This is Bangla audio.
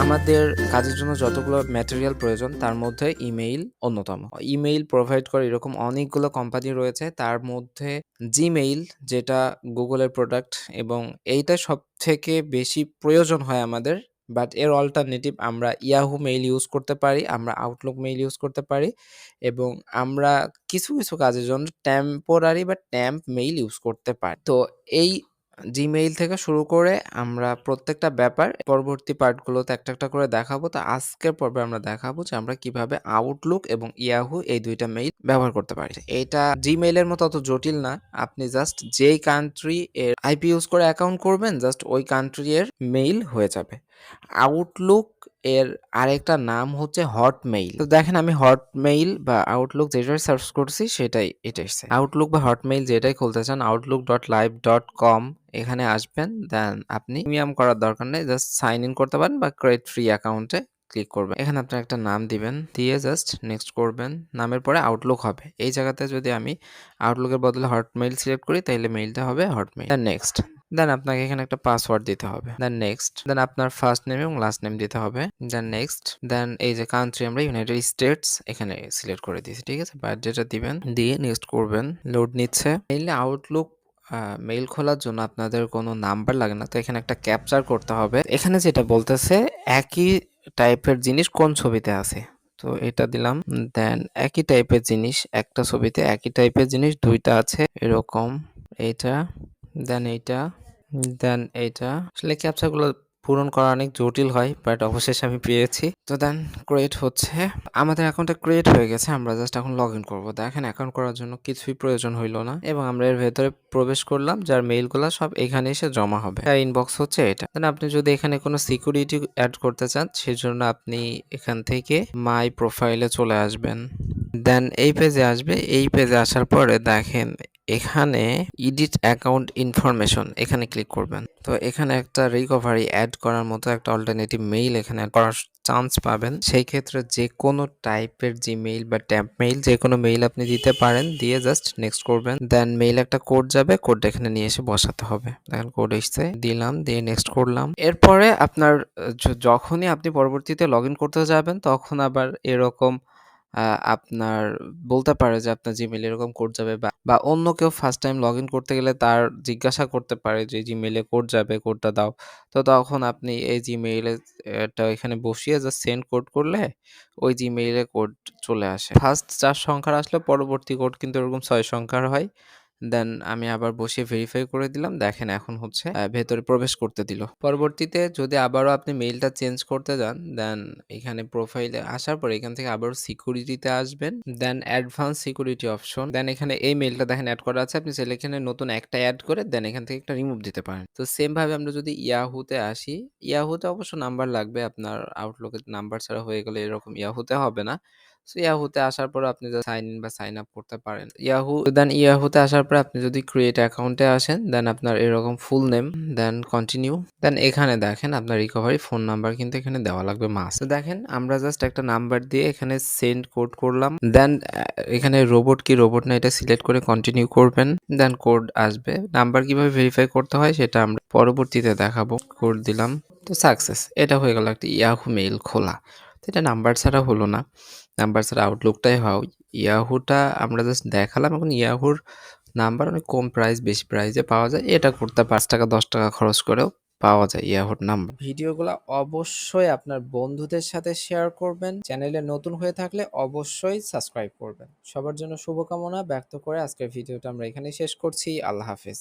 আমাদের কাজের জন্য যতগুলো ম্যাটেরিয়াল প্রয়োজন তার মধ্যে ইমেইল অন্যতম। ইমেইল প্রোভাইড করে এরকম অনেকগুলো কোম্পানি রয়েছে। তার মধ্যে Gmail যেটা Google-এর প্রোডাক্ট এবং এইটা সবথেকে বেশি প্রয়োজন হয় আমাদের। বাট এর অল্টারনেটিভ আমরা Yahoo মেইল ইউজ করতে পারি, আমরা Outlook মেইল ইউজ করতে পারি এবং আমরা কিছু কাজের জন্য টেম্পোরারি বা টেম্প মেইল ইউজ করতে পারি। তো এই Gmail থেকে শুরু করে আমরা প্রত্যেকটা ব্যাপার পরবর্তী পার্টগুলোতে একটা করে দেখাবো। তো আজকের পর্বে আমরা দেখাবো যে আমরা কিভাবে Outlook এবং Yahoo এই ২ টা মেইল ব্যবহার করতে পারি। এটা Gmail এর মতো অত জটিল না। আপনি জাস্ট যেই কান্ট্রি এর আইপি ইউজ করে অ্যাকাউন্ট করবেন জাস্ট ওই কান্ট্রি এর মেইল হয়ে যাবে। Outlook এর আরেকটা নাম হচ্ছে Hotmail। তো দেখেন আমি Hotmail বা Outlook যেটাই সার্চ করছি এটা এসছে। Outlook বা Hotmail যেটাই খুলতে চান outlook.live.com এখানে আসবেন। দেন আপনি প্রিমিয়াম করার দরকার নেই। জাস্ট সাইন ইন করতে পারেন বা ক্রিয়েট ফ্রি অ্যাকাউন্টে ক্লিক করবেন। এখানে আপনার একটা নাম দিবেন। দিয়ে জাস্ট নেক্সট করবেন। নামের পরে Outlook হবে। এই জায়গাতে যদি আমি Outlook এর বদলে Hotmail সিলেক্ট করি তাহলে মেইলটা হবে Hotmail। দেন নেক্সট। দেন আপনাকে এখানে একটা পাসওয়ার্ড দিতে হবে। দেন নেক্সট। দেন আপনার ফার্স্ট নেম এবং লাস্ট নেম দিতে হবে। দেন নেক্সট। দেন এই যে কান্ট্রি আমরা ইউনাইটেড স্টেটস এখানে সিলেক্ট করে দিয়েছি। ঠিক আছে? বাট যেটা দিবেন দিয়ে নেক্সট করবেন। লোড নিচ্ছে। মেইলে Outlook মেইল খোলার জন্য আপনাদের কোনো নাম্বার লাগে না। তো এখানে একটা ক্যাপচার করতে হবে। এখানে যেটা বলতেছে একই টাইপের জিনিস কোন ছবিতে আছে। তো এটা দিলাম। দেন একই টাইপের জিনিস একটা ছবিতে একই টাইপের জিনিস ২ টা আছে এরকম এইটা, দেন এইটা, দেন এইটা। আসলে ক্যাপচাগুলো পূরণ করা অনেক জটিল হয় বাট অবশেষে আমি পেয়েছি। তো দেন ক্রিয়েট হচ্ছে। আমাদের অ্যাকাউন্টটা ক্রিয়েট হয়ে গেছে। আমরা জাস্ট এখন লগ ইন করবো। দেখেন অ্যাকাউন্ট করার জন্য কিছুই প্রয়োজন হইল না এবং আমরা এর ভেতরে প্রবেশ করলাম যার মেইলগুলো সব এখানে এসে জমা হবে। তার ইনবক্স হচ্ছে এটা। দেন আপনি যদি এখানে কোনো সিকিউরিটি অ্যাড করতে চান সেজন্য আপনি এখান থেকে মাই প্রোফাইলে চলে আসবেন। দেন এই পেজে আসবে। এই পেজে আসার পরে দেখেন এখানে এডিট অ্যাকাউন্ট ইনফরমেশন এখানে ক্লিক করবেন। তো এখানে একটা রিকভারি অ্যাড করার মতো একটা অল্টারনেটিভ মেইল এখানে অ্যাড করার চান্স পাবেন। সেই ক্ষেত্রে যে কোনো টাইপের জিমেইল বা ট্যাম্প মেইল যে কোনো মেইল আপনি দিতে পারেন। দিয়ে জাস্ট নেক্সট করবেন। দেন মেইল একটা কোড যাবে। কোডটা এখানে নিয়ে এসে বসাতে হবে। দেখেন কোড এসছে। দিলাম দিয়ে নেক্সট করলাম। এরপরে আপনার যখনই আপনি পরবর্তীতে লগ ইন করতে যাবেন তখন আবার এরকম আ আপনার বলতে পারে যে আপনার Gmail এরকম কোড যাবে বা অন্য কেউ ফার্স্ট টাইম লগ ইন করতে গেলে তার জিজ্ঞাসা করতে পারে যে Gmail এ কোড যাবে, কোডটা দাও। তো তখন আপনি এই Gmail এ এটা এখানে বসিয়ে জাস্ট সেন্ড কোড করলে ওই Gmail এ কোড চলে আসে। ফার্স্ট ৪ সংখ্যার আসলে পরবর্তী কোড কিন্তু এরকম ৬ সংখ্যার হয়। দেন আমি আবার বসিয়ে ভেরিফাই করে দিলাম। দেখেন এখন হচ্ছে ভেতরে প্রবেশ করতে দিল। পরবর্তীতে যদি আবারও আপনি মেইলটা চেঞ্জ করতে যান, দেন এখানে প্রোফাইলে আসার পরে এখান থেকে আবারও সিকিউরিটিতে আসবেন। দেন অ্যাডভান্স সিকিউরিটি অপশন। দেন এখানে এই মেইলটা দেখেন এড করা আছে। আপনি চাইলে এখানে নতুন একটা এড করে দেন এখান থেকে একটা রিমুভ দিতে পারেন। তো সেম ভাবে আমরা যদি ইয়াহুতে আসি, ইয়াহুতে অবশ্য নাম্বার লাগবে। আপনার আউটলুকের নাম্বার ছাড়া হয়ে গেলে এরকম ইয়াহুতে হবে না। সো ইয়াহুতে আসার পর আপনি জাস্ট সাইন ইন বা সাইন আপ করতে পারেন। ইয়াহুতে আসার পর আপনি যদি ক্রিয়েট অ্যাকাউন্টে আসেন, দেন আপনার এরকম ফুল নেম, দেন কন্টিনিউ, দেন এখানে দেখেন আপনার রিকভারি ফোন নাম্বার কিন্তু এখানে দেওয়া লাগবে মাস্ট। তো দেখেন আমরা জাস্ট একটা নাম্বার দিয়ে এখানে সেন্ড কোড করলাম। দেন এখানে রোবট কি রোবট না এটা সিলেক্ট করে কন্টিনিউ করবেন। দেন কোড আসবে। নাম্বার কিভাবে ভেরিফাই করতে হয় সেটা আমরা পরবর্তীতে দেখাবো। কোড দিলাম। তো সাকসেস। এটা হয়ে গেল একটা ইয়াহু মেইল খোলা। তো এটা নাম্বার ছাড়া হলো না। নাম্বার ছাড়া আউটলুকটাই হয়। ইয়াহুটা আমরা জাস্ট দেখালাম। এখন ইয়াহুর নাম্বার অনেক কম প্রাইস, বেশি প্রাইসে পাওয়া যায়। এটা করতে ৳৫ ৳১০ খরচ করেও পাওয়া যায় ইয়াহুর নাম্বার। ভিডিওগুলো অবশ্যই আপনার বন্ধুদের সাথে শেয়ার করবেন। চ্যানেলে নতুন হয়ে থাকলে অবশ্যই সাবস্ক্রাইব করবেন। সবার জন্য শুভকামনা ব্যক্ত করে আজকের ভিডিওটা আমরা এখানেই শেষ করছি। আল্লাহ হাফেজ।